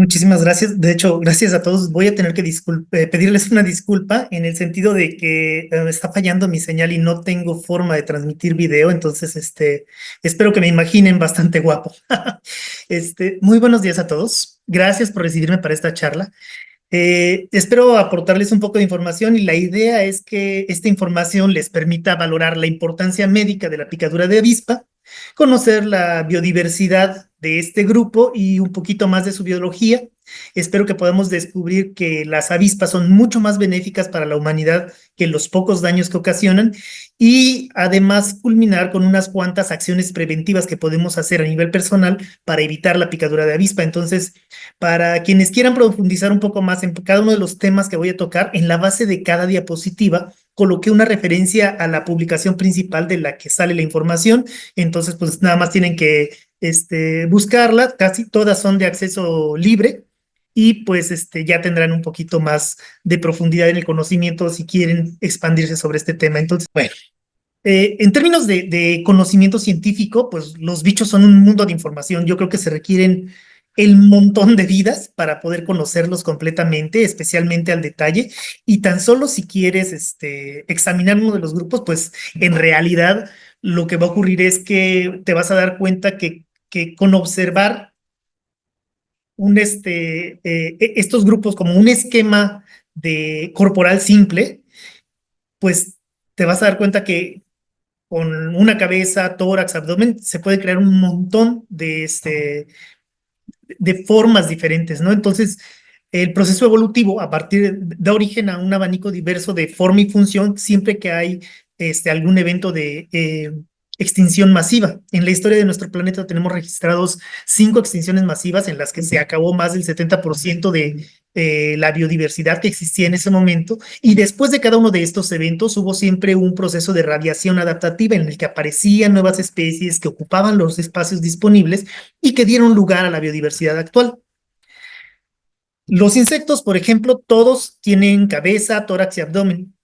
Muchísimas gracias. De hecho, gracias a todos. Voy a tener que pedirles una disculpa en el sentido de que está fallando mi señal y no tengo forma de transmitir video. Entonces, espero que me imaginen bastante guapo. Muy buenos días a todos. Gracias por recibirme para esta charla. Espero aportarles un poco de información y la idea es que esta información les permita valorar la importancia médica de la picadura de avispa, conocer la biodiversidad de este grupo y un poquito más de su biología. Espero que podamos descubrir que las avispas son mucho más benéficas para la humanidad que los pocos daños que ocasionan y además culminar con unas cuantas acciones preventivas que podemos hacer a nivel personal para evitar la picadura de avispa. Entonces, para quienes quieran profundizar un poco más en cada uno de los temas que voy a tocar, en la base de cada diapositiva coloqué una referencia a la publicación principal de la que sale la información. Entonces, pues nada más tienen que buscarla. Casi todas son de acceso libre y pues ya tendrán un poquito más de profundidad en el conocimiento si quieren expandirse sobre este tema. Entonces, bueno. En términos de conocimiento científico, pues los bichos son un mundo de información. Yo creo que se requieren el montón de vidas para poder conocerlos completamente, especialmente al detalle. Y tan solo si quieres examinar uno de los grupos, pues en realidad lo que va a ocurrir es que te vas a dar cuenta que con observar estos grupos como un esquema de corporal simple, pues te vas a dar cuenta que con una cabeza, tórax, abdomen, se puede crear un montón de formas diferentes, ¿no? Entonces, el proceso evolutivo a partir da origen a un abanico diverso de forma y función siempre que hay algún evento de extinción masiva. En la historia de nuestro planeta tenemos registrados 5 extinciones masivas en las que se acabó más del 70% de la biodiversidad que existía en ese momento, y después de cada uno de estos eventos hubo siempre un proceso de radiación adaptativa en el que aparecían nuevas especies que ocupaban los espacios disponibles y que dieron lugar a la biodiversidad actual. Los insectos, por ejemplo, todos tienen cabeza, tórax y abdomen.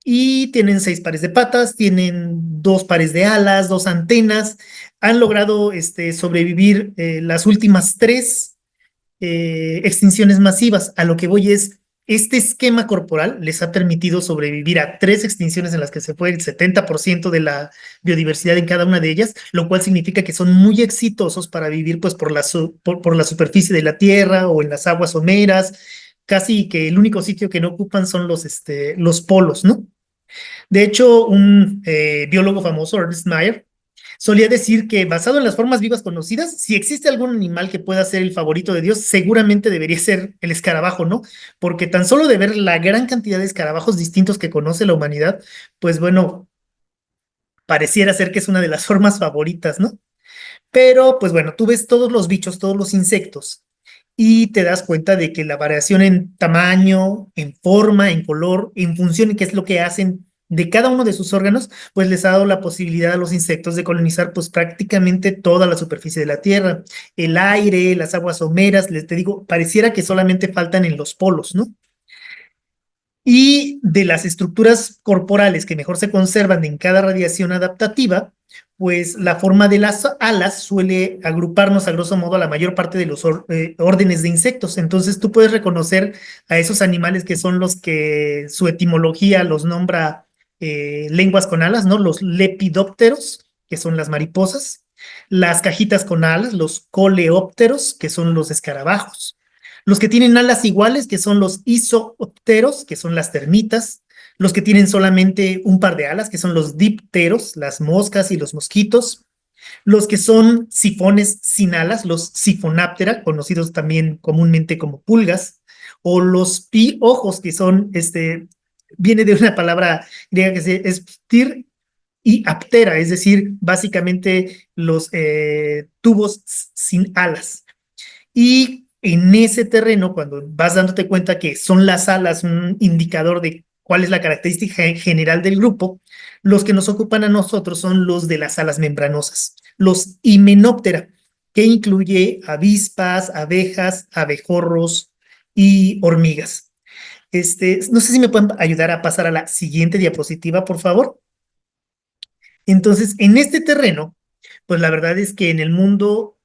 Y tienen 6 pares de patas, tienen 2 pares de alas, 2 antenas. Han logrado sobrevivir las últimas 3 extinciones masivas. A lo que voy es, este esquema corporal les ha permitido sobrevivir a 3 extinciones en las que se fue el 70% de la biodiversidad en cada una de ellas, lo cual significa que son muy exitosos para vivir pues por la superficie de la Tierra o en las aguas someras. Casi que el único sitio que no ocupan son los polos, ¿no? De hecho, un biólogo famoso, Ernest Mayr, solía decir que basado en las formas vivas conocidas, si existe algún animal que pueda ser el favorito de Dios, seguramente debería ser el escarabajo, ¿no? Porque tan solo de ver la gran cantidad de escarabajos distintos que conoce la humanidad, pues bueno, pareciera ser que es una de las formas favoritas, ¿no? Pero, pues bueno, tú ves todos los bichos, todos los insectos, y te das cuenta de que la variación en tamaño, en forma, en color, en función y qué es lo que hacen de cada uno de sus órganos, pues les ha dado la posibilidad a los insectos de colonizar pues prácticamente toda la superficie de la Tierra, el aire, las aguas someras, les te digo, pareciera que solamente faltan en los polos, ¿no? Y de las estructuras corporales que mejor se conservan en cada radiación adaptativa, pues la forma de las alas suele agruparnos a grosso modo a la mayor parte de los órdenes de insectos. Entonces tú puedes reconocer a esos animales que son los que su etimología los nombra lenguas con alas, ¿no? Los lepidópteros, que son las mariposas, las cajitas con alas, los coleópteros, que son los escarabajos, los que tienen alas iguales, que son los isópteros, que son las termitas, los que tienen solamente un par de alas, que son los dipteros, las moscas y los mosquitos, los que son sifones sin alas, los sifonáptera, conocidos también comúnmente como pulgas, o los piojos, que son, viene de una palabra griega que es ptir y aptera, es decir, básicamente los tubos sin alas. Y en ese terreno, cuando vas dándote cuenta que son las alas un indicador de cuál es la característica general del grupo, los que nos ocupan a nosotros son los de las alas membranosas, los himenóptera, que incluye avispas, abejas, abejorros y hormigas. No sé si me pueden ayudar a pasar a la siguiente diapositiva, por favor. Entonces, en este terreno, pues la verdad es que en el mundo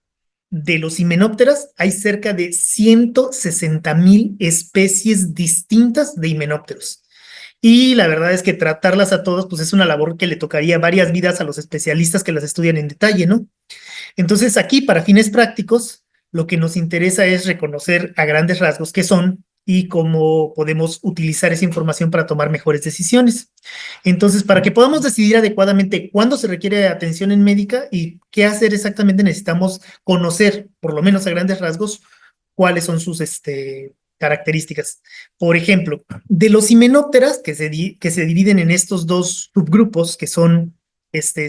de los himenópteras hay cerca de 160,000 especies distintas de himenópteros. Y la verdad es que tratarlas a todas, pues es una labor que le tocaría varias vidas a los especialistas que las estudian en detalle, ¿no? Entonces aquí, para fines prácticos, lo que nos interesa es reconocer a grandes rasgos qué son y cómo podemos utilizar esa información para tomar mejores decisiones. Entonces, para que podamos decidir adecuadamente cuándo se requiere atención en médica y qué hacer exactamente, necesitamos conocer, por lo menos a grandes rasgos, cuáles son sus características. Por ejemplo, de los himenópteras que se dividen en estos dos subgrupos, que son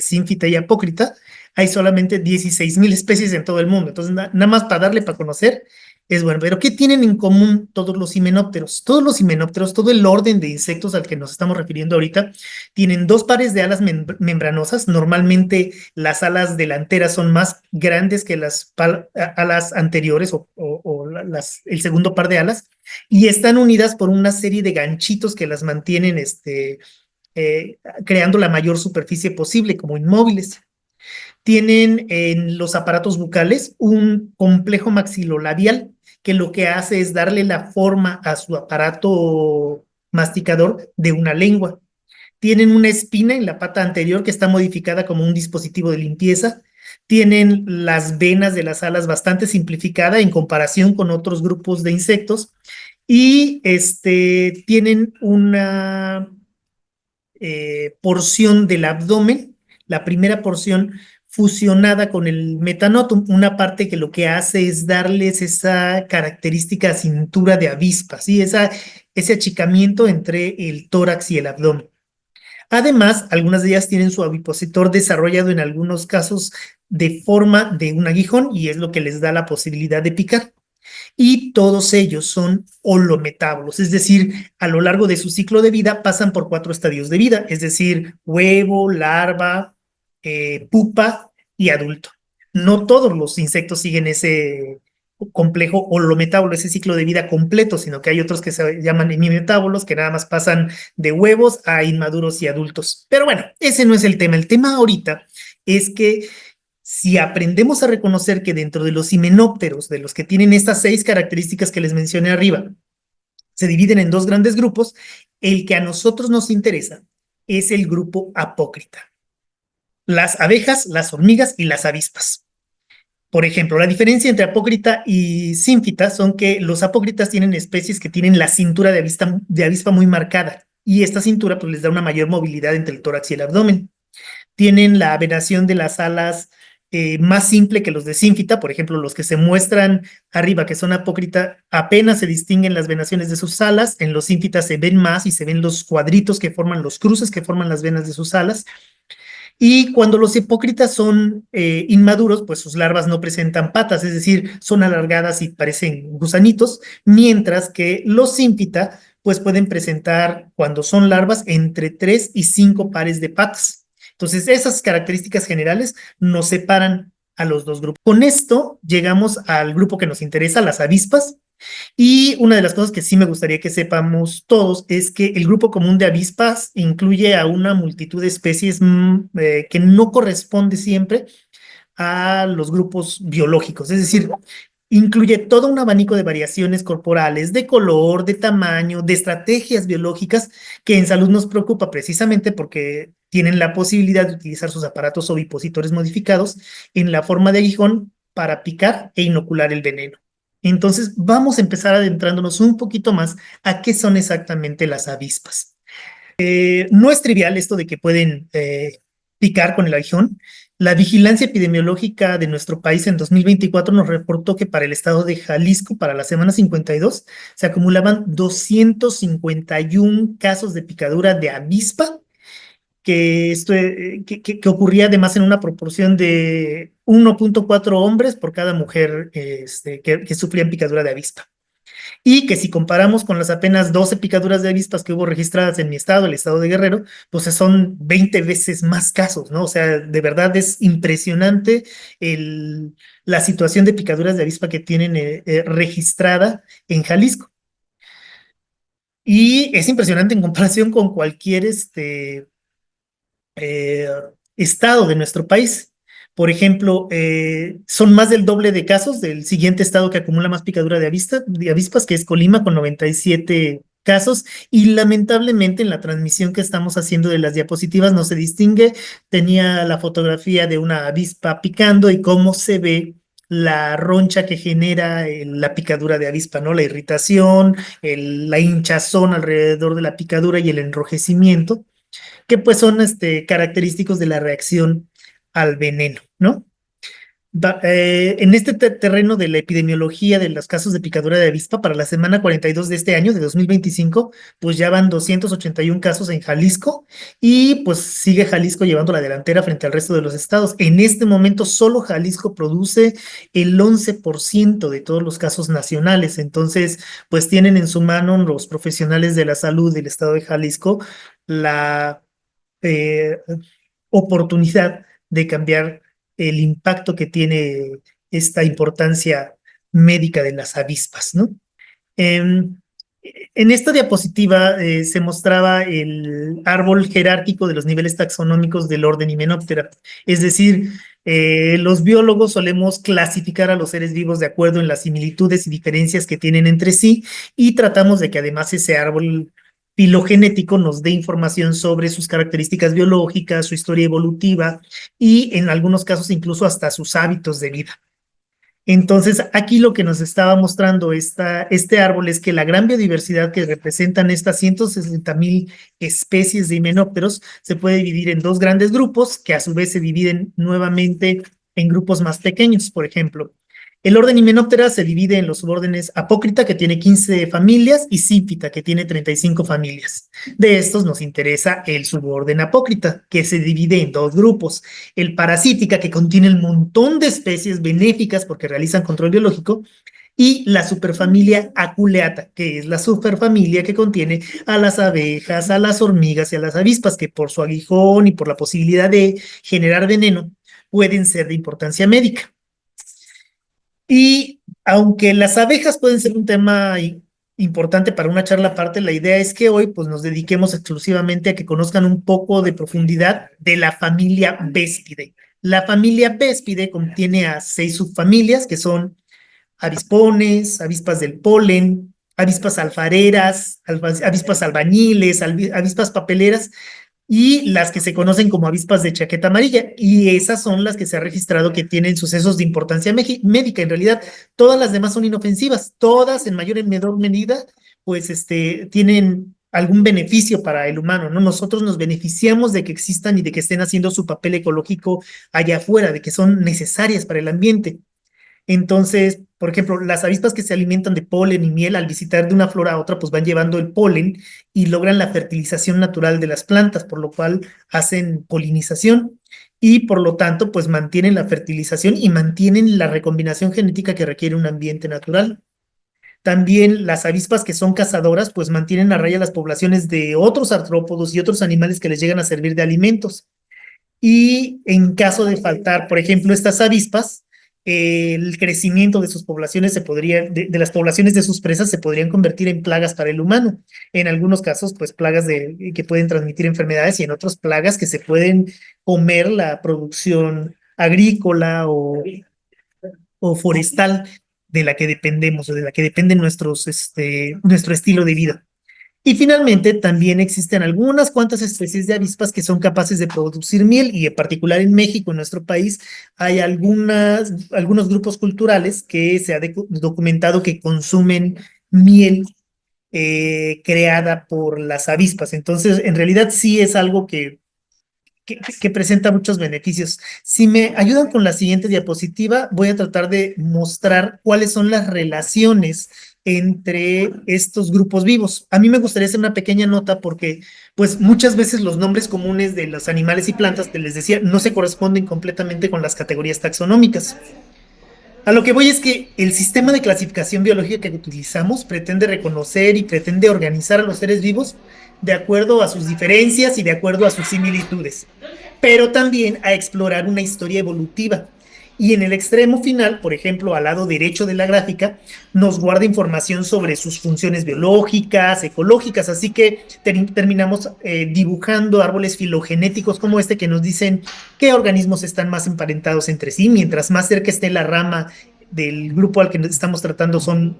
sínfita y apócrita, hay solamente 16,000 especies en todo el mundo. Entonces, nada más para darle para conocer es bueno. Pero ¿qué tienen en común todos los himenópteros? Todos los himenópteros, todo el orden de insectos al que nos estamos refiriendo ahorita, tienen dos pares de alas membranosas. Normalmente las alas delanteras son más grandes que las alas anteriores o el segundo par de alas, y están unidas por una serie de ganchitos que las mantienen creando la mayor superficie posible, como inmóviles. Tienen en los aparatos bucales un complejo maxilolabial que lo que hace es darle la forma a su aparato masticador de una lengua. Tienen una espina en la pata anterior que está modificada como un dispositivo de limpieza. Tienen las venas de las alas bastante simplificada en comparación con otros grupos de insectos. Y tienen una porción del abdomen, la primera porción fusionada con el metanotum, una parte que lo que hace es darles esa característica cintura de avispa, ¿sí? Ese achicamiento entre el tórax y el abdomen. Además, algunas de ellas tienen su avipositor desarrollado en algunos casos de forma de un aguijón, y es lo que les da la posibilidad de picar. Y todos ellos son holometábolos, es decir, a lo largo de su ciclo de vida pasan por 4 estadios de vida, es decir, huevo, larva, pupa y adulto. No todos los insectos siguen ese complejo holometábolo, ese ciclo de vida completo, sino que hay otros que se llaman hemimetábolos, que nada más pasan de huevos a inmaduros y adultos. Pero bueno, ese no es el tema. El tema ahorita es que si aprendemos a reconocer que dentro de los himenópteros, de los que tienen estas 6 características que les mencioné arriba, se dividen en 2 grandes grupos, el que a nosotros nos interesa es el grupo apócrita. Las abejas, las hormigas y las avispas. Por ejemplo, la diferencia entre apócrita y sínfita son que los apócritas tienen especies que tienen la cintura de avispa muy marcada, y esta cintura pues les da una mayor movilidad entre el tórax y el abdomen. Tienen la venación de las alas más simple que los de sínfita. Por ejemplo, los que se muestran arriba, que son apócrita, apenas se distinguen las venaciones de sus alas. En los sínfitas se ven más y se ven los cuadritos que forman los cruces que forman las venas de sus alas. Y cuando los hipócritas son inmaduros, pues sus larvas no presentan patas, es decir, son alargadas y parecen gusanitos, mientras que los sínfita pues pueden presentar, cuando son larvas, entre 3 y 5 pares de patas. Entonces, esas características generales nos separan a los dos grupos. Con esto llegamos al grupo que nos interesa, las avispas. Y una de las cosas que sí me gustaría que sepamos todos es que el grupo común de avispas incluye a una multitud de especies que no corresponde siempre a los grupos biológicos. Es decir, incluye todo un abanico de variaciones corporales, de color, de tamaño, de estrategias biológicas, que en salud nos preocupa precisamente porque tienen la posibilidad de utilizar sus aparatos ovipositores modificados en la forma de aguijón para picar e inocular el veneno. Entonces, vamos a empezar adentrándonos un poquito más a qué son exactamente las avispas. No es trivial esto de que pueden picar con el aguijón. La vigilancia epidemiológica de nuestro país en 2024 nos reportó que para el estado de Jalisco, para la semana 52, se acumulaban 251 casos de picadura de avispa, que ocurría además en una proporción de 1,4 hombres por cada mujer que sufrían picadura de avispa. Y que si comparamos con las apenas 12 picaduras de avispas que hubo registradas en mi estado, el estado de Guerrero, pues son 20 veces más casos, ¿no? O sea, de verdad es impresionante la situación de picaduras de avispa que tienen registrada en Jalisco. Y es impresionante en comparación con cualquier eh, estado de nuestro país. Por ejemplo, son más del doble de casos del siguiente estado que acumula más picadura de avispas, que es Colima, con 97 casos, y lamentablemente en la transmisión que estamos haciendo de las diapositivas no se distingue. Tenía la fotografía de una avispa picando y cómo se ve la roncha que genera la picadura de avispa, ¿no? La irritación, la hinchazón alrededor de la picadura y el enrojecimiento, que pues son característicos de la reacción al veneno, ¿no? En este terreno de la epidemiología de los casos de picadura de avispa, para la semana 42 de este año, de 2025, pues ya van 281 casos en Jalisco y pues sigue Jalisco llevando la delantera frente al resto de los estados. En este momento solo Jalisco produce el 11% de todos los casos nacionales. Entonces, pues tienen en su mano los profesionales de la salud del estado de Jalisco la eh, oportunidad de cambiar el impacto que tiene esta importancia médica de las avispas, ¿no? En, en esta diapositiva se mostraba el árbol jerárquico de los niveles taxonómicos del orden Hymenoptera. Es decir, los biólogos solemos clasificar a los seres vivos de acuerdo en las similitudes y diferencias que tienen entre sí y tratamos de que además ese árbol filogenético nos dé información sobre sus características biológicas, su historia evolutiva y en algunos casos incluso hasta sus hábitos de vida. Entonces, aquí lo que nos estaba mostrando este árbol es que la gran biodiversidad que representan estas 160,000 especies de himenópteros se puede dividir en dos grandes grupos, que a su vez se dividen nuevamente en grupos más pequeños. Por ejemplo, el orden Hymenoptera se divide en los subórdenes Apócrita, que tiene 15 familias, y Símfita, que tiene 35 familias. De estos nos interesa el suborden Apócrita, que se divide en dos grupos. El Parasítica, que contiene un montón de especies benéficas porque realizan control biológico, y la superfamilia Aculeata, que es la superfamilia que contiene a las abejas, a las hormigas y a las avispas, que por su aguijón y por la posibilidad de generar veneno pueden ser de importancia médica. Y aunque las abejas pueden ser un tema importante para una charla aparte, la idea es que hoy pues, nos dediquemos exclusivamente a que conozcan un poco de profundidad de la familia Véspidae. La familia Véspidae contiene a 6 subfamilias que son avispones, avispas del polen, avispas alfareras, avispas albañiles, avispas papeleras y las que se conocen como avispas de chaqueta amarilla, y esas son las que se ha registrado que tienen sucesos de importancia médica. En realidad, todas las demás son inofensivas, todas en mayor o menor medida, pues tienen algún beneficio para el humano, ¿no? Nosotros nos beneficiamos de que existan y de que estén haciendo su papel ecológico allá afuera, de que son necesarias para el ambiente. Entonces, por ejemplo, las avispas que se alimentan de polen y miel al visitar de una flor a otra, pues van llevando el polen y logran la fertilización natural de las plantas, por lo cual hacen polinización y por lo tanto, pues mantienen la fertilización y mantienen la recombinación genética que requiere un ambiente natural. También las avispas que son cazadoras, pues mantienen a raya las poblaciones de otros artrópodos y otros animales que les llegan a servir de alimentos. Y en caso de faltar, por ejemplo, estas avispas, el crecimiento de sus poblaciones de las poblaciones de sus presas se podrían convertir en plagas para el humano. En algunos casos, pues plagas que pueden transmitir enfermedades y en otros plagas que se pueden comer la producción agrícola o forestal de la que dependemos o de la que depende nuestro estilo de vida. Y finalmente, también existen algunas cuantas especies de avispas que son capaces de producir miel y en particular en México, en nuestro país, hay algunos grupos culturales que se ha documentado que consumen miel creada por las avispas. Entonces, en realidad sí es algo que presenta muchos beneficios. Si me ayudan con la siguiente diapositiva, voy a tratar de mostrar cuáles son las relaciones entre estos grupos vivos. A mí me gustaría hacer una pequeña nota porque, pues, muchas veces los nombres comunes de los animales y plantas, que les decía, no se corresponden completamente con las categorías taxonómicas. A lo que voy es que el sistema de clasificación biológica que utilizamos pretende reconocer y pretende organizar a los seres vivos de acuerdo a sus diferencias y de acuerdo a sus similitudes, pero también a explorar una historia evolutiva. Y en el extremo final, por ejemplo, al lado derecho de la gráfica, nos guarda información sobre sus funciones biológicas, ecológicas, así que terminamos dibujando árboles filogenéticos como este que nos dicen qué organismos están más emparentados entre sí, mientras más cerca esté la rama del grupo al que nos estamos tratando son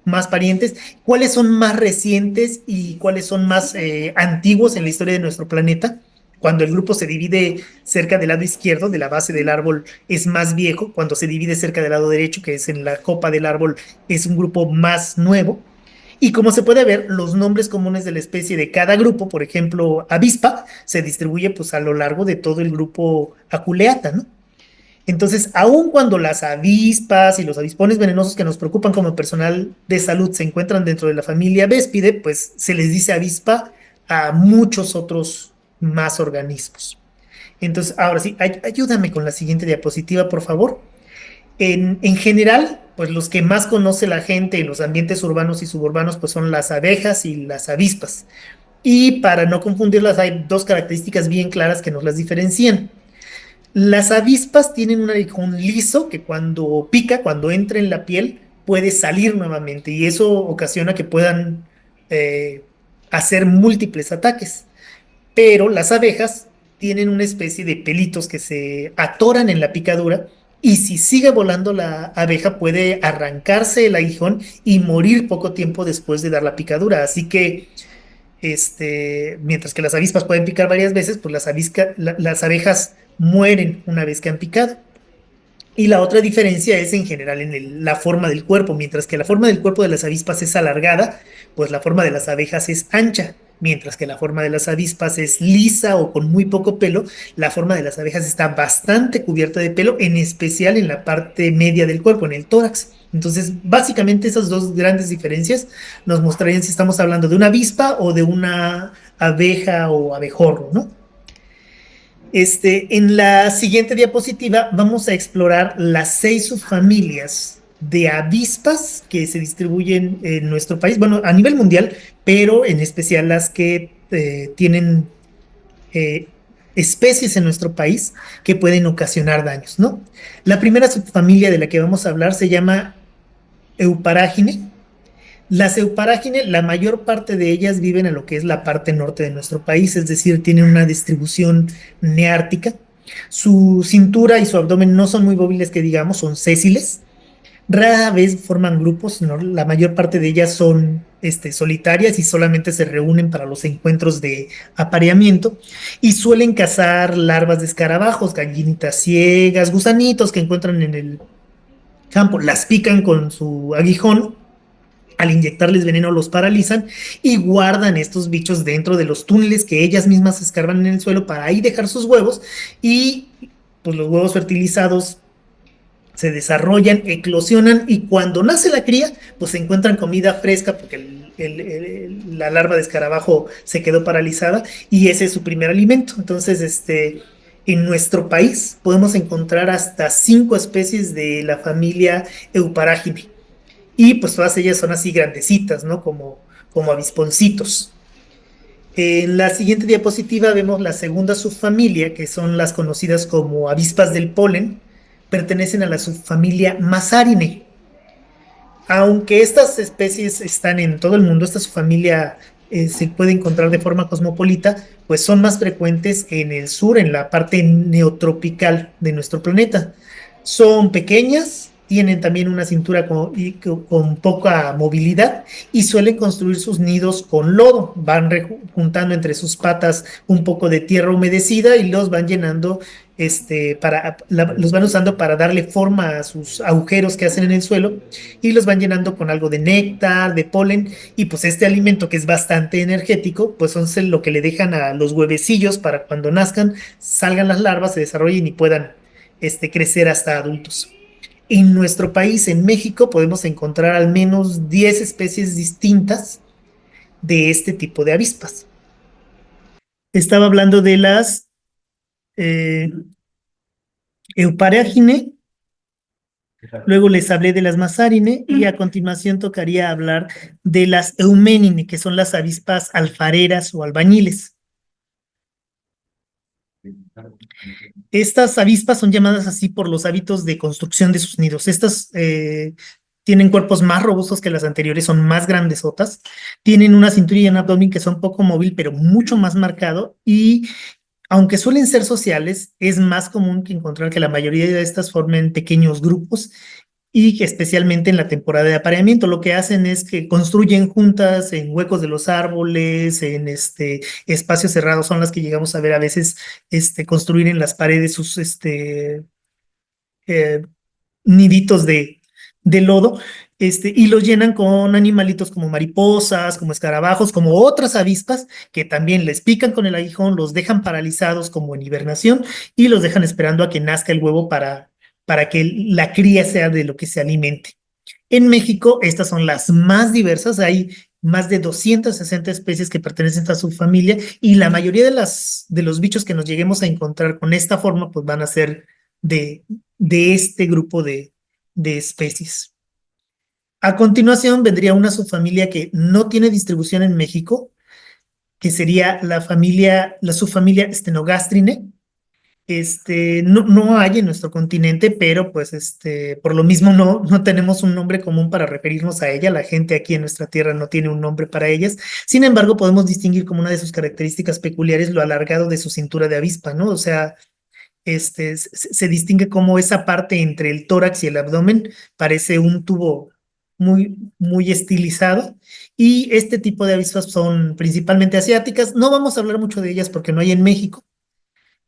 más parientes, cuáles son más recientes y cuáles son más antiguos en la historia de nuestro planeta. Cuando el grupo se divide cerca del lado izquierdo de la base del árbol es más viejo, cuando se divide cerca del lado derecho, que es en la copa del árbol, es un grupo más nuevo. Y como se puede ver, los nombres comunes de la especie de cada grupo, por ejemplo, avispa, se distribuye pues a lo largo de todo el grupo Aculeata, ¿no? Entonces, aun cuando las avispas y los avispones venenosos que nos preocupan como personal de salud se encuentran dentro de la familia Véspide, pues se les dice avispa a muchos otros más organismos. Entonces, ahora sí, ayúdame con la siguiente diapositiva, por favor. En general, pues los que más conoce la gente en los ambientes urbanos y suburbanos, pues son las abejas y las avispas. Y para no confundirlas, hay dos características bien claras que nos las diferencian. Las avispas tienen un aguijón liso que cuando pica, cuando entra en la piel, puede salir nuevamente y eso ocasiona que puedan eh, hacer múltiples ataques. Pero las abejas tienen una especie de pelitos que se atoran en la picadura y si sigue volando la abeja puede arrancarse el aguijón y morir poco tiempo después de dar la picadura. Así que mientras que las avispas pueden picar varias veces, pues las abejas mueren una vez que han picado. Y la otra diferencia es en general en la forma del cuerpo. Mientras que la forma del cuerpo de las avispas es alargada, pues la forma de las abejas es ancha. Mientras que la forma de las avispas es lisa o con muy poco pelo, la forma de las abejas está bastante cubierta de pelo, en especial en la parte media del cuerpo, en el tórax. Entonces, básicamente esas dos grandes diferencias nos mostrarían si estamos hablando de una avispa o de una abeja o abejorro, ¿no? En la siguiente diapositiva vamos a explorar las 6 subfamilias de avispas que se distribuyen en nuestro país, bueno, a nivel mundial, pero en especial las que tienen eh, especies en nuestro país que pueden ocasionar daños, ¿no? La primera subfamilia de la que vamos a hablar se llama Euparágine. Las euparágine, la mayor parte de ellas viven en lo que es la parte norte de nuestro país, es decir, tienen una distribución neártica. Su cintura y su abdomen no son muy móviles que digamos, son sésiles. Rara vez forman grupos, ¿no? La mayor parte de ellas son solitarias y solamente se reúnen para los encuentros de apareamiento y suelen cazar larvas de escarabajos, gallinitas ciegas, gusanitos que encuentran en el campo, las pican con su aguijón, al inyectarles veneno los paralizan y guardan estos bichos dentro de los túneles que ellas mismas escarban en el suelo para ahí dejar sus huevos y pues los huevos fertilizados se desarrollan, eclosionan y cuando nace la cría pues se encuentran comida fresca porque la larva de escarabajo se quedó paralizada y ese es su primer alimento. Entonces, en nuestro país podemos encontrar hasta 5 especies de la familia Euparágine. Y pues todas ellas son así grandecitas, ¿no? Como avisponcitos. En la siguiente diapositiva vemos la segunda subfamilia, que son las conocidas como avispas del polen, pertenecen a la subfamilia Mazarine. Aunque estas especies están en todo el mundo, esta subfamilia se puede encontrar de forma cosmopolita, pues son más frecuentes en el sur, en la parte neotropical de nuestro planeta. Son pequeñas, tienen también una cintura con poca movilidad y suelen construir sus nidos con lodo. Van juntando entre sus patas un poco de tierra humedecida y los van llenando, los van usando para darle forma a sus agujeros que hacen en el suelo y los van llenando con algo de néctar, de polen y pues este alimento que es bastante energético, pues son lo que le dejan a los huevecillos para cuando nazcan, salgan las larvas, se desarrollen y puedan crecer hasta adultos. En nuestro país, en México, podemos encontrar al menos 10 especies distintas de este tipo de avispas. Estaba hablando de las eh, Euparágine, luego les hablé de las Mazarine y a continuación tocaría hablar de las Euménine, que son las avispas alfareras o albañiles. Estas avispas son llamadas así por los hábitos de construcción de sus nidos. Estas tienen cuerpos más robustos que las anteriores, son más grandesotas, tienen una cintura y un abdomen que son poco móvil, pero mucho más marcado y aunque suelen ser sociales, es más común que encontrar que la mayoría de estas formen pequeños grupos y que especialmente en la temporada de apareamiento lo que hacen es que construyen juntas en huecos de los árboles, en espacios cerrados, son las que llegamos a ver a veces construir en las paredes sus eh, niditos de lodo, y los llenan con animalitos como mariposas, como escarabajos, como otras avispas que también les pican con el aguijón, los dejan paralizados como en hibernación y los dejan esperando a que nazca el huevo para que la cría sea de lo que se alimente. En México, estas son las más diversas, hay más de 260 especies que pertenecen a esta subfamilia y la mayoría de los bichos que nos lleguemos a encontrar con esta forma, pues van a ser de, de este grupo de especies. A continuación vendría una subfamilia que no tiene distribución en México, que sería la subfamilia Stenogastrine. No hay en nuestro continente, pero pues por lo mismo no tenemos un nombre común para referirnos a ella. La gente aquí en nuestra tierra no tiene un nombre para ellas. Sin embargo, podemos distinguir como una de sus características peculiares lo alargado de su cintura de avispa, ¿no? O sea, se distingue como esa parte entre el tórax y el abdomen parece un tubo muy estilizado. Y este tipo de avispas son principalmente asiáticas. No vamos a hablar mucho de ellas porque no hay en México.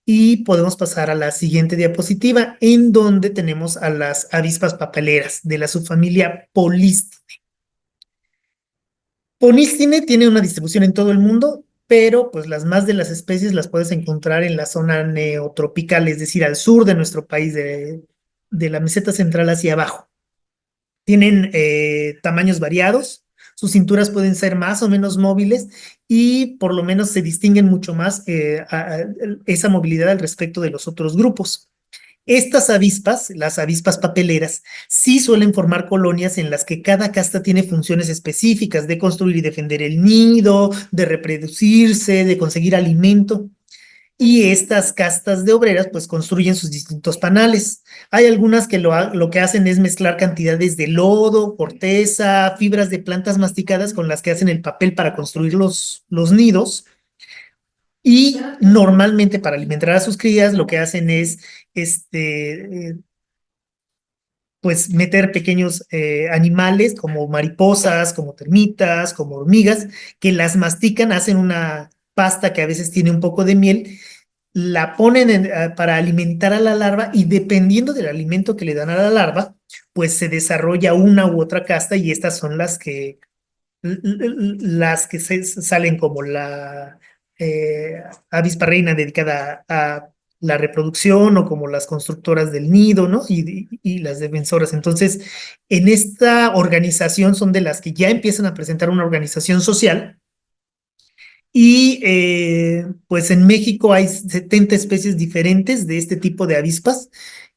Y podemos pasar a la siguiente diapositiva, en donde tenemos a las avispas papeleras de la subfamilia Polistine. Polistine tiene una distribución en todo el mundo, pero pues las más de las especies las puedes encontrar en la zona neotropical, es decir, al sur de nuestro país, de la meseta central hacia abajo. Tienen tamaños variados, sus cinturas pueden ser más o menos móviles y por lo menos se distinguen mucho más esa movilidad al respecto de los otros grupos. Estas avispas, las avispas papeleras, sí suelen formar colonias en las que cada casta tiene funciones específicas de construir y defender el nido, de reproducirse, de conseguir alimento. Y estas castas de obreras pues construyen sus distintos panales. Hay algunas que lo que hacen es mezclar cantidades de lodo, corteza, fibras de plantas masticadas con las que hacen el papel para construir los nidos. Y normalmente para alimentar a sus crías lo que hacen es pues meter pequeños animales como mariposas, como termitas, como hormigas, que las mastican, hacen una pasta que a veces tiene un poco de miel, la ponen para alimentar a la larva y dependiendo del alimento que le dan a la larva, pues se desarrolla una u otra casta y estas son las que salen como la avispa reina dedicada a la reproducción o como las constructoras del nido, ¿no? Y las defensoras. Entonces, en esta organización son de las que ya empiezan a presentar una organización social y pues en México hay 70 especies diferentes de este tipo de avispas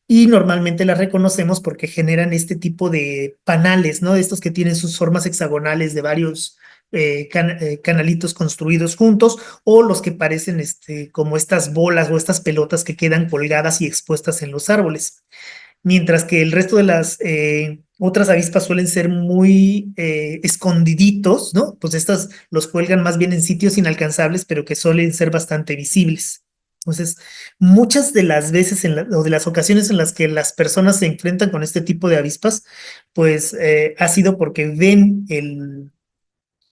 y normalmente las reconocemos porque generan este tipo de panales, ¿no? Estos que tienen sus formas hexagonales de varios canalitos construidos juntos o los que parecen como estas bolas o estas pelotas que quedan colgadas y expuestas en los árboles. Mientras que el resto de las otras avispas suelen ser muy escondiditos, ¿no? Pues estas los cuelgan más bien en sitios inalcanzables, pero que suelen ser bastante visibles. Entonces, muchas de las veces o de las ocasiones en las que las personas se enfrentan con este tipo de avispas, pues ha sido porque ven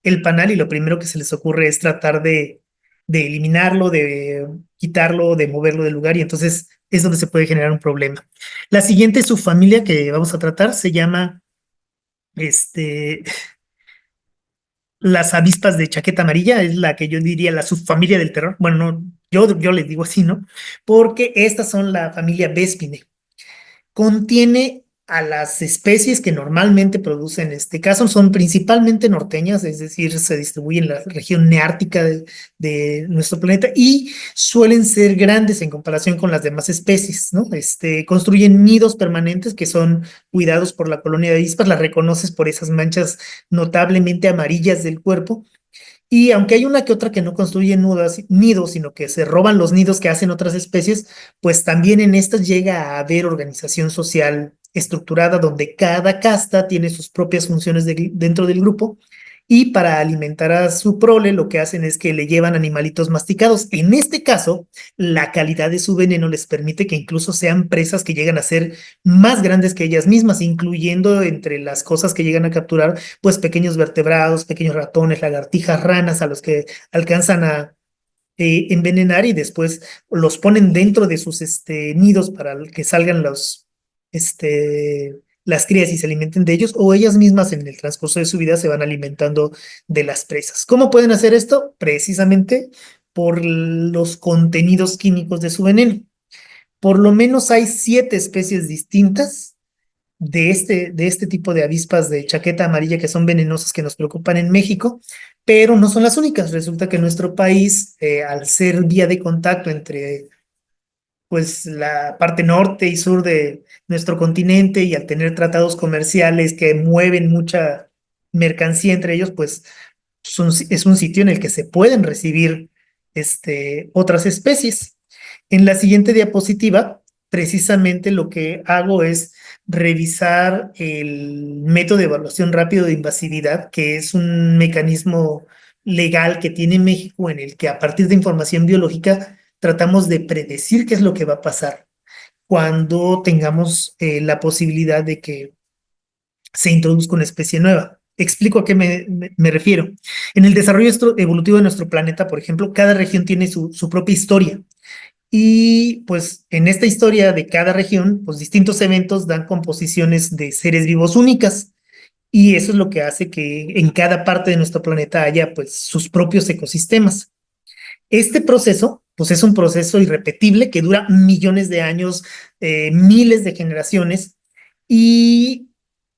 el panal y lo primero que se les ocurre es tratar de eliminarlo, de quitarlo, de moverlo del lugar y entonces es donde se puede generar un problema. La siguiente subfamilia que vamos a tratar se llama las avispas de chaqueta amarilla, es la que yo diría la subfamilia del terror. Bueno, no, yo les digo así, ¿no? Porque estas son la familia Vespine. Contiene a las especies que normalmente producen este caso, son principalmente norteñas, es decir, se distribuyen en la región neártica de nuestro planeta y suelen ser grandes en comparación con las demás especies, ¿no? Construyen nidos permanentes que son cuidados por la colonia de avispas, las reconoces por esas manchas notablemente amarillas del cuerpo Y aunque hay una que otra que no construye nidos, sino que se roban los nidos que hacen otras especies, pues también en estas llega a haber organización social estructurada donde cada casta tiene sus propias funciones dentro del grupo y para alimentar a su prole lo que hacen es que le llevan animalitos masticados. En este caso, la calidad de su veneno les permite que incluso sean presas que llegan a ser más grandes que ellas mismas, incluyendo entre las cosas que llegan a capturar pues pequeños vertebrados, pequeños ratones, lagartijas, ranas a los que alcanzan a envenenar y después los ponen dentro de sus nidos para que salgan las crías y se alimenten de ellos, o ellas mismas en el transcurso de su vida se van alimentando de las presas. ¿Cómo pueden hacer esto? Precisamente por los contenidos químicos de su veneno. Por lo menos hay 7 especies distintas de este tipo de avispas de chaqueta amarilla que son venenosas que nos preocupan en México, pero no son las únicas. Resulta que nuestro país, al ser vía de contacto entre pues la parte norte y sur de nuestro continente y al tener tratados comerciales que mueven mucha mercancía entre ellos, pues es un sitio en el que se pueden recibir otras especies. En la siguiente diapositiva, precisamente lo que hago es revisar el método de evaluación rápido de invasividad, que es un mecanismo legal que tiene México en el que a partir de información biológica tratamos de predecir qué es lo que va a pasar cuando tengamos la posibilidad de que se introduzca una especie nueva. Explico a qué me refiero. En el desarrollo evolutivo de nuestro planeta, por ejemplo, cada región tiene su propia historia. Y pues en esta historia de cada región, pues distintos eventos dan composiciones de seres vivos únicas. Y eso es lo que hace que en cada parte de nuestro planeta haya pues sus propios ecosistemas. Este proceso, pues es un proceso irrepetible que dura millones de años, miles de generaciones, y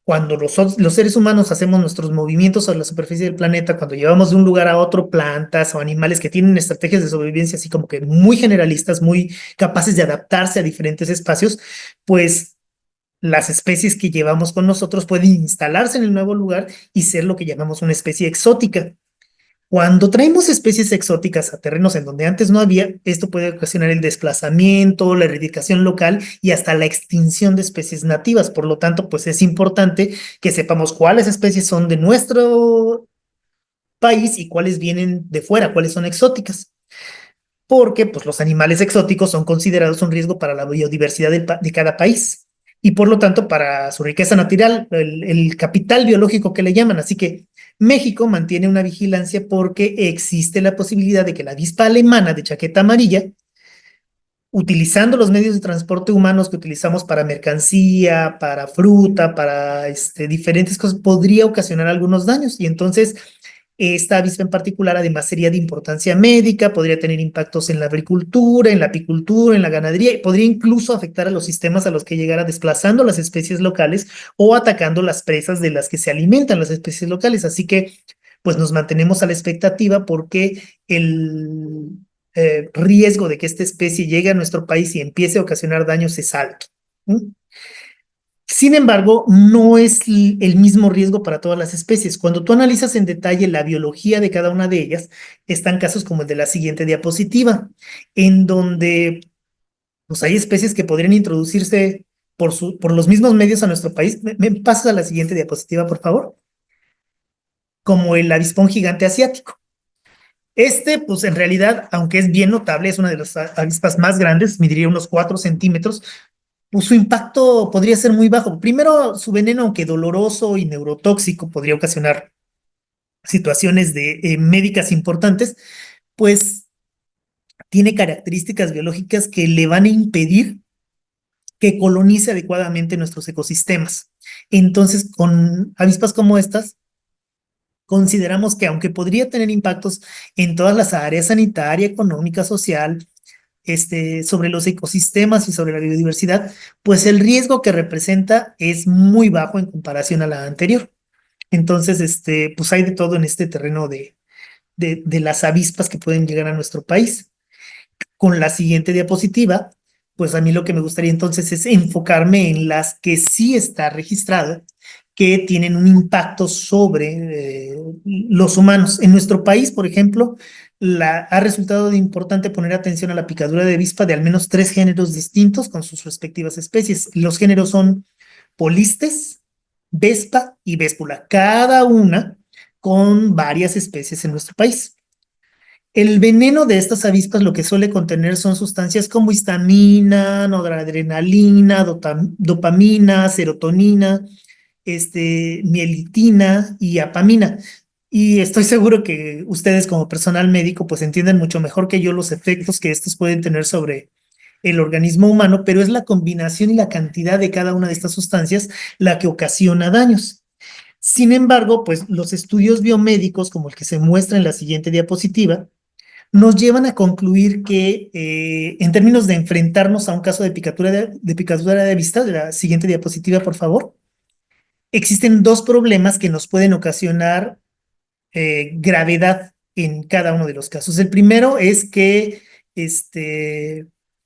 cuando los seres humanos hacemos nuestros movimientos sobre la superficie del planeta, cuando llevamos de un lugar a otro plantas o animales que tienen estrategias de sobrevivencia así como que muy generalistas, muy capaces de adaptarse a diferentes espacios, pues las especies que llevamos con nosotros pueden instalarse en el nuevo lugar y ser lo que llamamos una especie exótica. Cuando traemos especies exóticas a terrenos en donde antes no había, esto puede ocasionar el desplazamiento, la erradicación local y hasta la extinción de especies nativas. Por lo tanto, pues es importante que sepamos cuáles especies son de nuestro país y cuáles vienen de fuera, cuáles son exóticas. Porque pues, los animales exóticos son considerados un riesgo para la biodiversidad de cada país y por lo tanto para su riqueza natural, el capital biológico que le llaman. Así que México mantiene una vigilancia porque existe la posibilidad de que la avispa alemana de chaqueta amarilla, utilizando los medios de transporte humanos que utilizamos para mercancía, para fruta, para diferentes cosas, podría ocasionar algunos daños. Y entonces, esta avispa en particular, además, sería de importancia médica, podría tener impactos en la agricultura, en la apicultura, en la ganadería, y podría incluso afectar a los sistemas a los que llegara desplazando las especies locales o atacando las presas de las que se alimentan las especies locales. Así que, pues nos mantenemos a la expectativa porque el riesgo de que esta especie llegue a nuestro país y empiece a ocasionar daños es alto. ¿Sí? Sin embargo, no es el mismo riesgo para todas las especies. Cuando tú analizas en detalle la biología de cada una de ellas, están casos como el de la siguiente diapositiva, en donde pues, hay especies que podrían introducirse por los mismos medios a nuestro país. ¿Me pasas a la siguiente diapositiva, por favor? Como el avispón gigante asiático. Pues en realidad, aunque es bien notable, es una de las avispas más grandes, mediría unos 4 centímetros, pues su impacto podría ser muy bajo. Primero, su veneno, aunque doloroso y neurotóxico, podría ocasionar situaciones médicas importantes, pues tiene características biológicas que le van a impedir que colonice adecuadamente nuestros ecosistemas. Entonces, con avispas como estas, consideramos que aunque podría tener impactos en todas las áreas, sanitaria, económica, social, sobre los ecosistemas y sobre la biodiversidad, pues el riesgo que representa es muy bajo en comparación a la anterior. Entonces, pues hay de todo en este terreno de las avispas que pueden llegar a nuestro país. Con la siguiente diapositiva, pues a mí lo que me gustaría entonces es enfocarme en las que sí está registrado que tienen un impacto sobre los humanos. En nuestro país, por ejemplo, ha resultado de importante poner atención a la picadura de avispa de al menos 3 géneros distintos con sus respectivas especies. Los géneros son Polistes, Vespa y Véspula, cada una con varias especies en nuestro país. El veneno de estas avispas lo que suele contener son sustancias como histamina, noradrenalina, dopamina, serotonina, mielitina y apamina. Y estoy seguro que ustedes como personal médico pues entienden mucho mejor que yo los efectos que estos pueden tener sobre el organismo humano, pero es la combinación y la cantidad de cada una de estas sustancias la que ocasiona daños. Sin embargo, pues los estudios biomédicos, como el que se muestra en la siguiente diapositiva, nos llevan a concluir que en términos de enfrentarnos a un caso de picadura de vista, de la siguiente diapositiva, por favor, existen dos problemas que nos pueden ocasionar gravedad en cada uno de los casos. El primero es que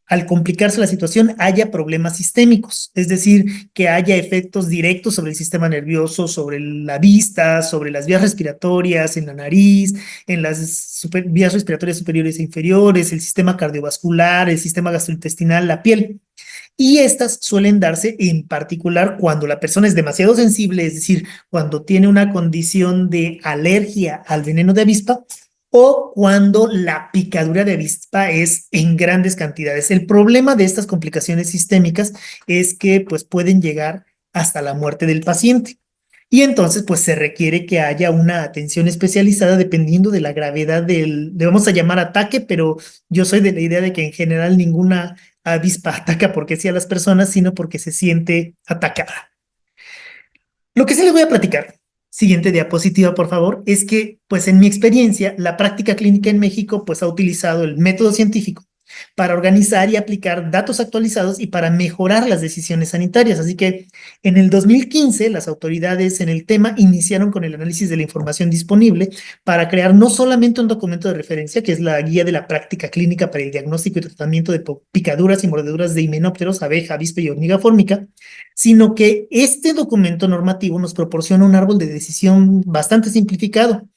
al complicarse la situación haya problemas sistémicos, es decir, que haya efectos directos sobre el sistema nervioso, sobre la vista, sobre las vías respiratorias, en la nariz, en las vías respiratorias superiores e inferiores, el sistema cardiovascular, el sistema gastrointestinal, la piel. Y estas suelen darse en particular cuando la persona es demasiado sensible, es decir, cuando tiene una condición de alergia al veneno de avispa o cuando la picadura de avispa es en grandes cantidades. El problema de estas complicaciones sistémicas es que pues, pueden llegar hasta la muerte del paciente. Y entonces, pues se requiere que haya una atención especializada dependiendo de la gravedad le vamos a llamar ataque, pero yo soy de la idea de que en general ninguna avispa ataca porque sí a las personas, sino porque se siente atacada. Lo que sí les voy a platicar, siguiente diapositiva, por favor, es que, pues en mi experiencia, la práctica clínica en México, pues ha utilizado el método científico para organizar y aplicar datos actualizados y para mejorar las decisiones sanitarias. Así que en el 2015, las autoridades en el tema iniciaron con el análisis de la información disponible para crear no solamente un documento de referencia, que es la guía de la práctica clínica para el diagnóstico y tratamiento de picaduras y mordeduras de himenópteros, abeja, avispa y hormiga fórmica, sino que este documento normativo nos proporciona un árbol de decisión bastante simplificado.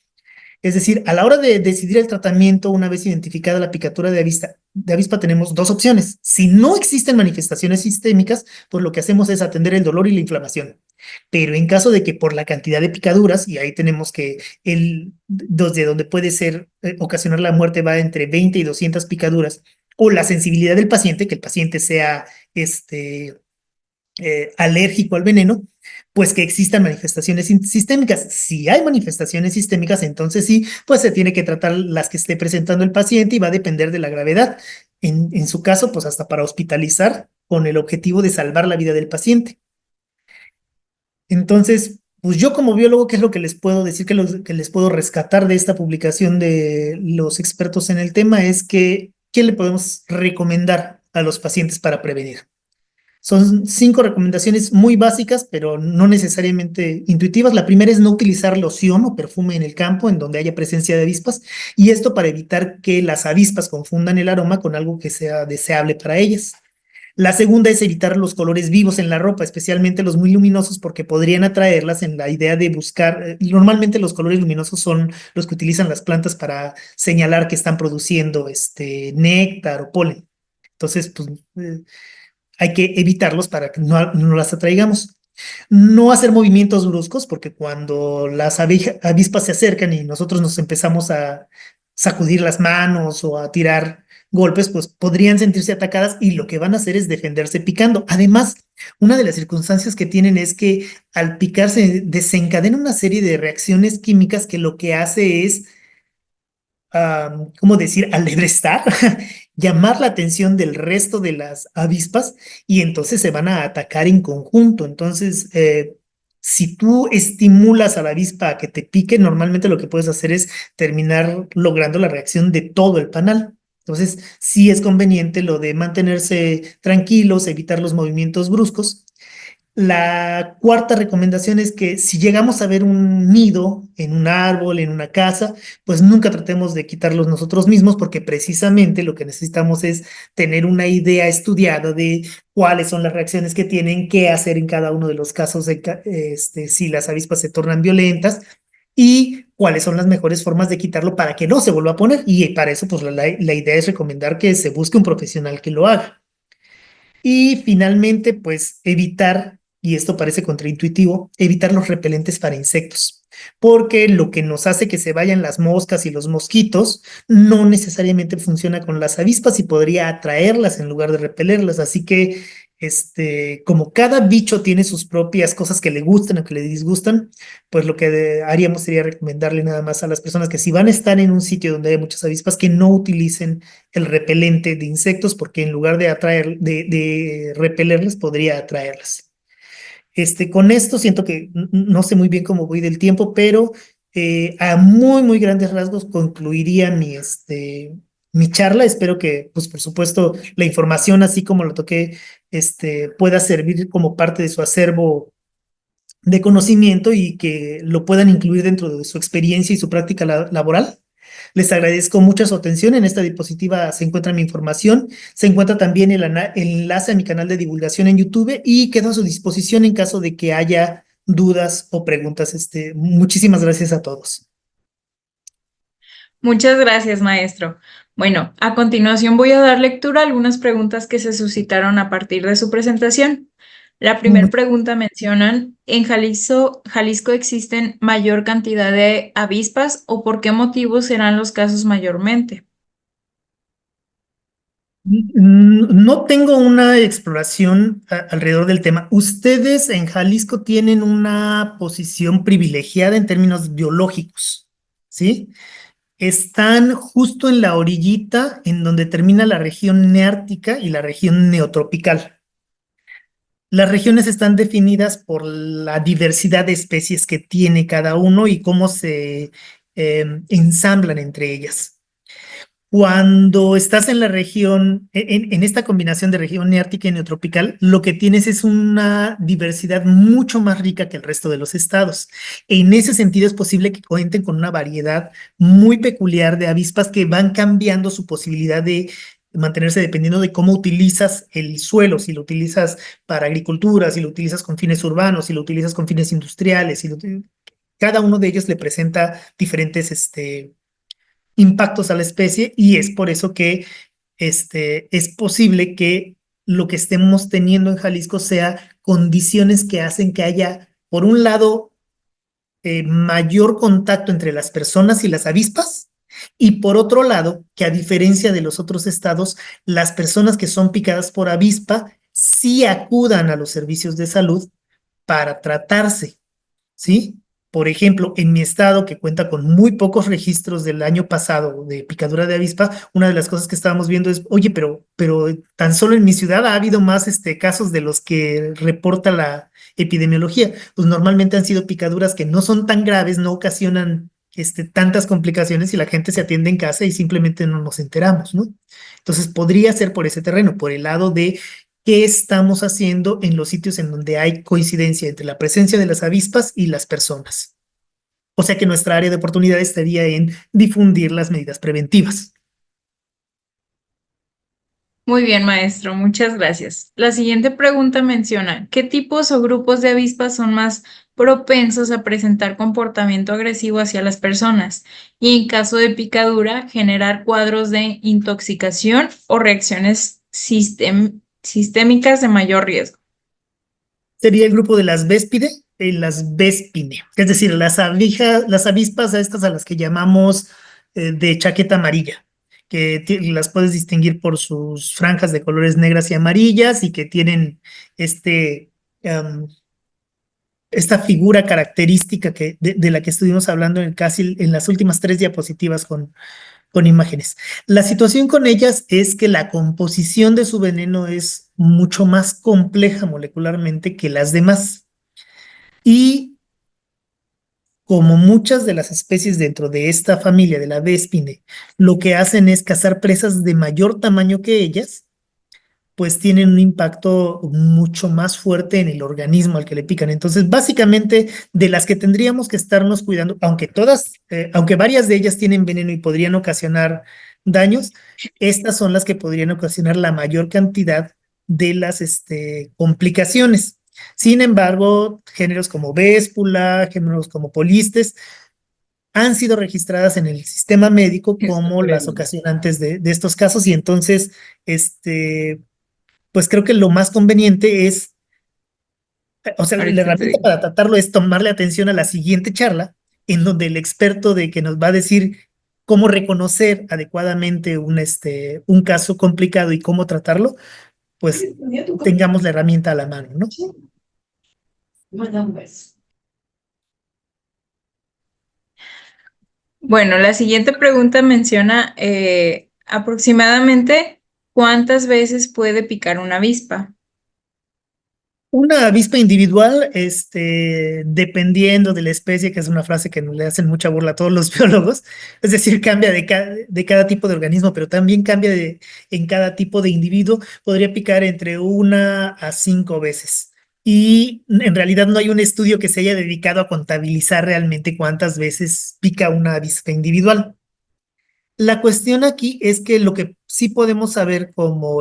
Es decir, a la hora de decidir el tratamiento, una vez identificada la picadura de avispa, tenemos dos opciones. Si no existen manifestaciones sistémicas, pues lo que hacemos es atender el dolor y la inflamación. Pero en caso de que por la cantidad de picaduras, y ahí tenemos que desde donde puede ser ocasionar la muerte va entre 20 y 200 picaduras, o la sensibilidad del paciente, que el paciente sea alérgico al veneno, pues que existan manifestaciones sistémicas. Si hay manifestaciones sistémicas, entonces sí, pues se tiene que tratar las que esté presentando el paciente y va a depender de la gravedad. En su caso, pues hasta para hospitalizar con el objetivo de salvar la vida del paciente. Entonces, pues yo como biólogo, ¿qué es lo que les puedo decir, que les puedo rescatar de esta publicación de los expertos en el tema? Es que, ¿qué le podemos recomendar a los pacientes para prevenir? Son 5 recomendaciones muy básicas, pero no necesariamente intuitivas. La primera es no utilizar loción o perfume en el campo en donde haya presencia de avispas, y esto para evitar que las avispas confundan el aroma con algo que sea deseable para ellas. La segunda es evitar los colores vivos en la ropa, especialmente los muy luminosos, porque podrían atraerlas en la idea de buscar. Normalmente los colores luminosos son los que utilizan las plantas para señalar que están produciendo néctar o polen. Entonces, pues hay que evitarlos para que no las atraigamos. No hacer movimientos bruscos, porque cuando las avispas se acercan y nosotros nos empezamos a sacudir las manos o a tirar golpes, pues podrían sentirse atacadas y lo que van a hacer es defenderse picando. Además, una de las circunstancias que tienen es que al picarse desencadena una serie de reacciones químicas que lo que hace es ¿cómo decir?, alebrestar, llamar la atención del resto de las avispas y entonces se van a atacar en conjunto. Entonces, si tú estimulas a la avispa a que te pique, normalmente lo que puedes hacer es terminar logrando la reacción de todo el panal. Entonces, sí es conveniente lo de mantenerse tranquilos, evitar los movimientos bruscos. La cuarta recomendación es que si llegamos a ver un nido en un árbol, en una casa, pues nunca tratemos de quitarlos nosotros mismos porque precisamente lo que necesitamos es tener una idea estudiada de cuáles son las reacciones que tienen, qué hacer en cada uno de los casos si las avispas se tornan violentas y cuáles son las mejores formas de quitarlo para que no se vuelva a poner. Y para eso, pues la idea es recomendar que se busque un profesional que lo haga. Y finalmente, pues evitar, y esto parece contraintuitivo, evitar los repelentes para insectos, porque lo que nos hace que se vayan las moscas y los mosquitos no necesariamente funciona con las avispas y podría atraerlas en lugar de repelerlas. Así que, como cada bicho tiene sus propias cosas que le gustan o que le disgustan, pues lo que haríamos sería recomendarle nada más a las personas que si van a estar en un sitio donde hay muchas avispas, que no utilicen el repelente de insectos, porque en lugar de repelerlas, podría atraerlas. Con esto siento que no sé muy bien cómo voy del tiempo, pero a muy, muy grandes rasgos concluiría mi charla. Espero que, pues por supuesto, la información, así como lo toqué, pueda servir como parte de su acervo de conocimiento y que lo puedan incluir dentro de su experiencia y su práctica laboral. Les agradezco mucho su atención. En esta diapositiva se encuentra mi información. Se encuentra también el enlace a mi canal de divulgación en YouTube y quedo a su disposición en caso de que haya dudas o preguntas. Muchísimas gracias a todos. Muchas gracias, maestro. Bueno, a continuación voy a dar lectura a algunas preguntas que se suscitaron a partir de su presentación. La primera pregunta mencionan, ¿en Jalisco existen mayor cantidad de avispas o por qué motivos serán los casos mayormente? No tengo una exploración alrededor del tema. Ustedes en Jalisco tienen una posición privilegiada en términos biológicos, ¿sí? Están justo en la orillita en donde termina la región neártica y la región neotropical. Las regiones están definidas por la diversidad de especies que tiene cada uno y cómo se ensamblan entre ellas. Cuando estás en la región, en esta combinación de región neártica y neotropical, lo que tienes es una diversidad mucho más rica que el resto de los estados. En ese sentido, es posible que cuenten con una variedad muy peculiar de avispas que van cambiando su posibilidad de mantenerse dependiendo de cómo utilizas el suelo, si lo utilizas para agricultura, si lo utilizas con fines urbanos, si lo utilizas con fines industriales, cada uno de ellos le presenta diferentes, impactos a la especie y es por eso que es posible que lo que estemos teniendo en Jalisco sea condiciones que hacen que haya, por un lado, mayor contacto entre las personas y las avispas, y por otro lado, que a diferencia de los otros estados, las personas que son picadas por avispa sí acudan a los servicios de salud para tratarse. ¿Sí? Por ejemplo, en mi estado, que cuenta con muy pocos registros del año pasado de picadura de avispa, una de las cosas que estábamos viendo es, oye, pero tan solo en mi ciudad ha habido más casos de los que reporta la epidemiología. Pues normalmente han sido picaduras que no son tan graves, no ocasionan tantas complicaciones y la gente se atiende en casa y simplemente no nos enteramos, ¿no? Entonces podría ser por ese terreno, por el lado de qué estamos haciendo en los sitios en donde hay coincidencia entre la presencia de las avispas y las personas. O sea que nuestra área de oportunidad estaría en difundir las medidas preventivas. Muy bien, maestro, muchas gracias. La siguiente pregunta menciona, ¿qué tipos o grupos de avispas son más propensos a presentar comportamiento agresivo hacia las personas? Y en caso de picadura, generar cuadros de intoxicación o reacciones sistémicas de mayor riesgo. Sería el grupo de las véspide y las véspine, es decir, las avispas a estas a las que llamamos de chaqueta amarilla, que las puedes distinguir por sus franjas de colores negras y amarillas y que tienen este, um, esta figura característica de la que estuvimos hablando en las últimas 3 diapositivas con imágenes. La situación con ellas es que la composición de su veneno es mucho más compleja molecularmente que las demás. Y como muchas de las especies dentro de esta familia de la véspine, lo que hacen es cazar presas de mayor tamaño que ellas, pues tienen un impacto mucho más fuerte en el organismo al que le pican. Entonces, básicamente, de las que tendríamos que estarnos cuidando, aunque todas, aunque varias de ellas tienen veneno y podrían ocasionar daños, estas son las que podrían ocasionar la mayor cantidad de las complicaciones. Sin embargo, géneros como véspula, géneros como polistes, han sido registradas en el sistema médico como las ocasionantes de estos casos y entonces, pues creo que lo más conveniente es, o sea, la Ahorita te herramienta digo. para tratarlo es tomarle atención a la siguiente charla, en donde el experto de que nos va a decir cómo reconocer adecuadamente un caso complicado y cómo tratarlo, pues tengamos la herramienta a la mano, ¿no? Bueno, la siguiente pregunta menciona aproximadamente cuántas veces puede picar una avispa. Una avispa individual, dependiendo de la especie, que es una frase que le hacen mucha burla a todos los biólogos, es decir, cambia de cada tipo de organismo, pero también cambia en cada tipo de individuo, podría picar entre 1 a 5 veces. Y en realidad no hay un estudio que se haya dedicado a contabilizar realmente cuántas veces pica una avispa individual. La cuestión aquí es que lo que sí podemos saber como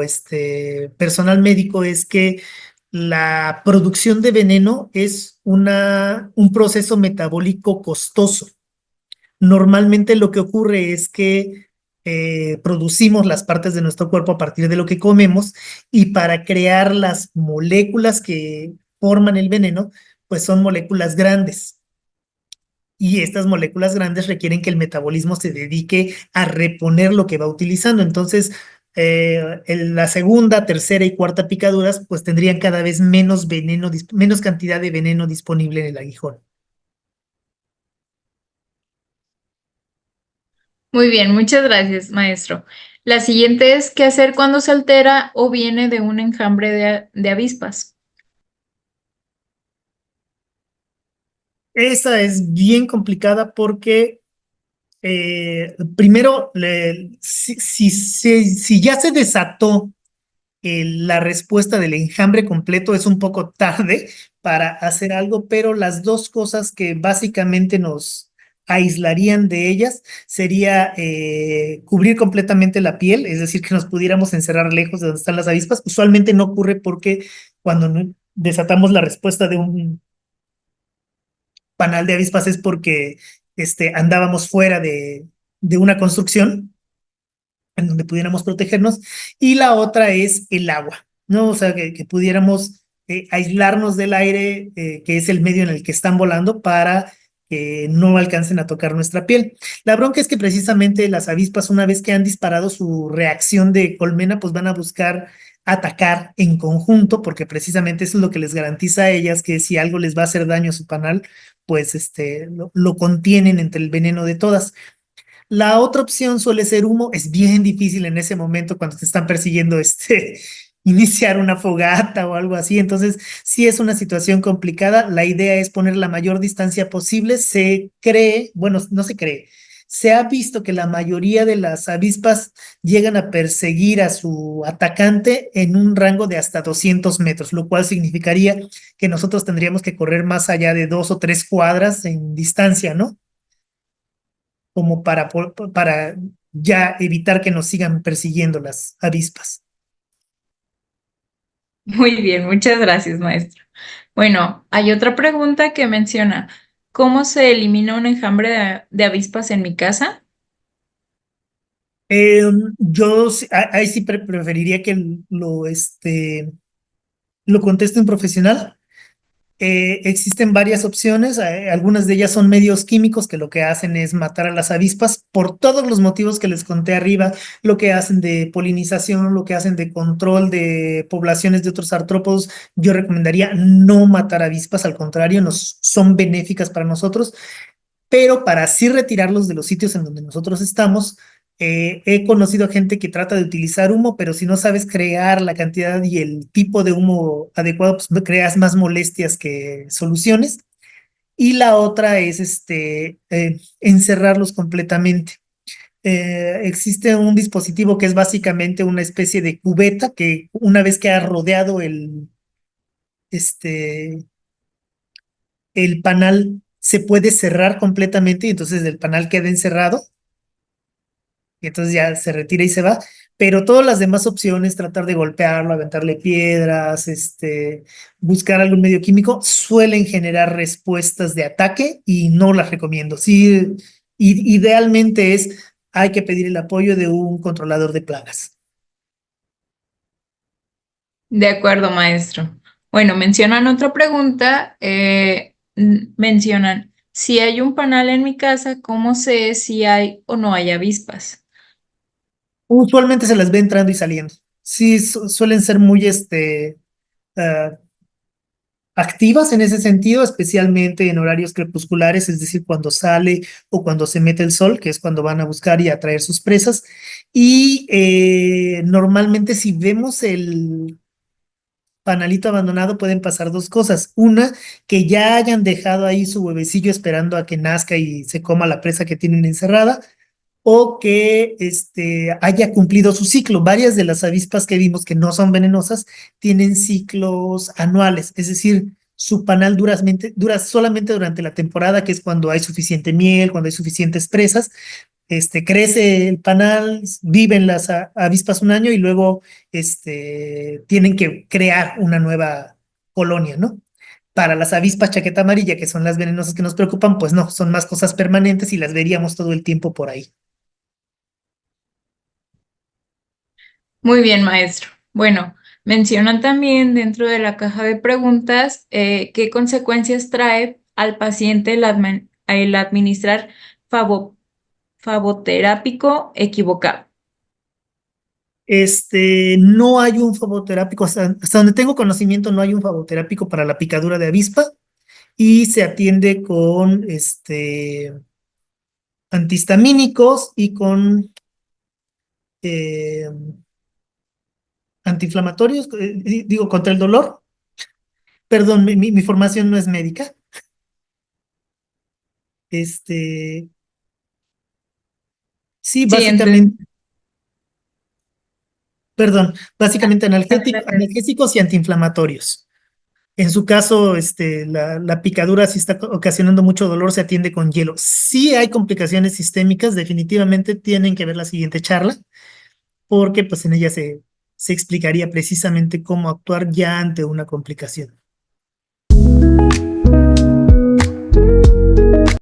personal médico es que la producción de veneno es un proceso metabólico costoso. Normalmente lo que ocurre es que producimos las partes de nuestro cuerpo a partir de lo que comemos y para crear las moléculas que forman el veneno, pues son moléculas grandes y estas moléculas grandes requieren que el metabolismo se dedique a reponer lo que va utilizando. Entonces, en la segunda, tercera y cuarta picaduras, pues tendrían cada vez menos veneno, menos cantidad de veneno disponible en el aguijón. Muy bien, muchas gracias, maestro. La siguiente es, ¿qué hacer cuando se altera o viene de un enjambre de avispas? Esa es bien complicada porque primero, si ya se desató la respuesta del enjambre completo, es un poco tarde para hacer algo, pero las dos cosas que básicamente nos aislarían de ellas sería cubrir completamente la piel, es decir, que nos pudiéramos encerrar lejos de donde están las avispas. Usualmente no ocurre porque cuando desatamos la respuesta de un panal de avispas es porque andábamos fuera de una construcción en donde pudiéramos protegernos, y la otra es el agua, ¿no? O sea, que pudiéramos aislarnos del aire, que es el medio en el que están volando, para que no alcancen a tocar nuestra piel. La bronca es que precisamente las avispas, una vez que han disparado su reacción de colmena, pues van a buscar atacar en conjunto, porque precisamente eso es lo que les garantiza a ellas que si algo les va a hacer daño a su panal, pues lo contienen entre el veneno de todas. La otra opción suele ser humo. Es bien difícil en ese momento cuando te están persiguiendo, iniciar una fogata o algo así. Entonces, sí es una situación complicada. La idea es poner la mayor distancia posible. Se cree, bueno, no se cree. Se ha visto que la mayoría de las avispas llegan a perseguir a su atacante en un rango de hasta 200 metros, lo cual significaría que nosotros tendríamos que correr más allá de 2 o 3 cuadras en distancia, ¿no? Como para ya evitar que nos sigan persiguiendo las avispas. Muy bien, muchas gracias, maestro. Bueno, hay otra pregunta que menciona, ¿cómo se elimina un enjambre de avispas en mi casa? Ahí sí preferiría que lo conteste un profesional. Existen varias opciones, algunas de ellas son medios químicos que lo que hacen es matar a las avispas por todos los motivos que les conté arriba, lo que hacen de polinización, lo que hacen de control de poblaciones de otros artrópodos. Yo recomendaría no matar avispas, al contrario, son benéficas para nosotros, pero para así retirarlos de los sitios en donde nosotros estamos, he conocido gente que trata de utilizar humo, pero si no sabes crear la cantidad y el tipo de humo adecuado, pues creas más molestias que soluciones. Y la otra es encerrarlos completamente. existe un dispositivo que es básicamente una especie de cubeta que una vez que ha rodeado este, el panal se puede cerrar completamente y entonces el panal queda encerrado y entonces ya se retira y se va. Pero todas las demás opciones, tratar de golpearlo, aventarle piedras, buscar algún medio químico, suelen generar respuestas de ataque y no las recomiendo. Sí, idealmente hay que pedir el apoyo de un controlador de plagas. De acuerdo, maestro. Bueno, mencionan otra pregunta. Mencionan, si hay un panal en mi casa, ¿cómo sé si hay o no hay avispas? Usualmente se las ve entrando y saliendo. Sí, suelen ser muy ah, activas en ese sentido, especialmente en horarios crepusculares, es decir, cuando sale o cuando se mete el sol, que es cuando van a buscar y atraer sus presas. Y normalmente si vemos el panalito abandonado pueden pasar dos cosas. Una, que ya hayan dejado ahí su huevecillo esperando a que nazca y se coma la presa que tienen encerrada o que haya cumplido su ciclo. Varias de las avispas que vimos que no son venenosas tienen ciclos anuales, es decir, su panal dura solamente durante la temporada, que es cuando hay suficiente miel, cuando hay suficientes presas. Crece el panal, viven las avispas un año y luego tienen que crear una nueva colonia, ¿no? Para las avispas chaqueta amarilla, que son las venenosas que nos preocupan, pues no, son más cosas permanentes y las veríamos todo el tiempo por ahí. Muy bien, maestro. Bueno, mencionan también dentro de la caja de preguntas qué consecuencias trae al paciente el administrar favo- favoterápico equivocado. No hay un favoterápico, hasta donde tengo conocimiento, no hay un favoterápico para la picadura de avispa y se atiende con antihistamínicos y con eh, antiinflamatorios, digo, contra el dolor. Perdón, mi formación no es médica. Este, sí, Sí, básicamente, perdón, Ah, básicamente gracias. analgésicos y antiinflamatorios. En su caso, la picadura, si está ocasionando mucho dolor, se atiende con hielo. Si hay complicaciones sistémicas, definitivamente tienen que ver la siguiente charla, porque pues en ella se explicaría precisamente cómo actuar ya ante una complicación.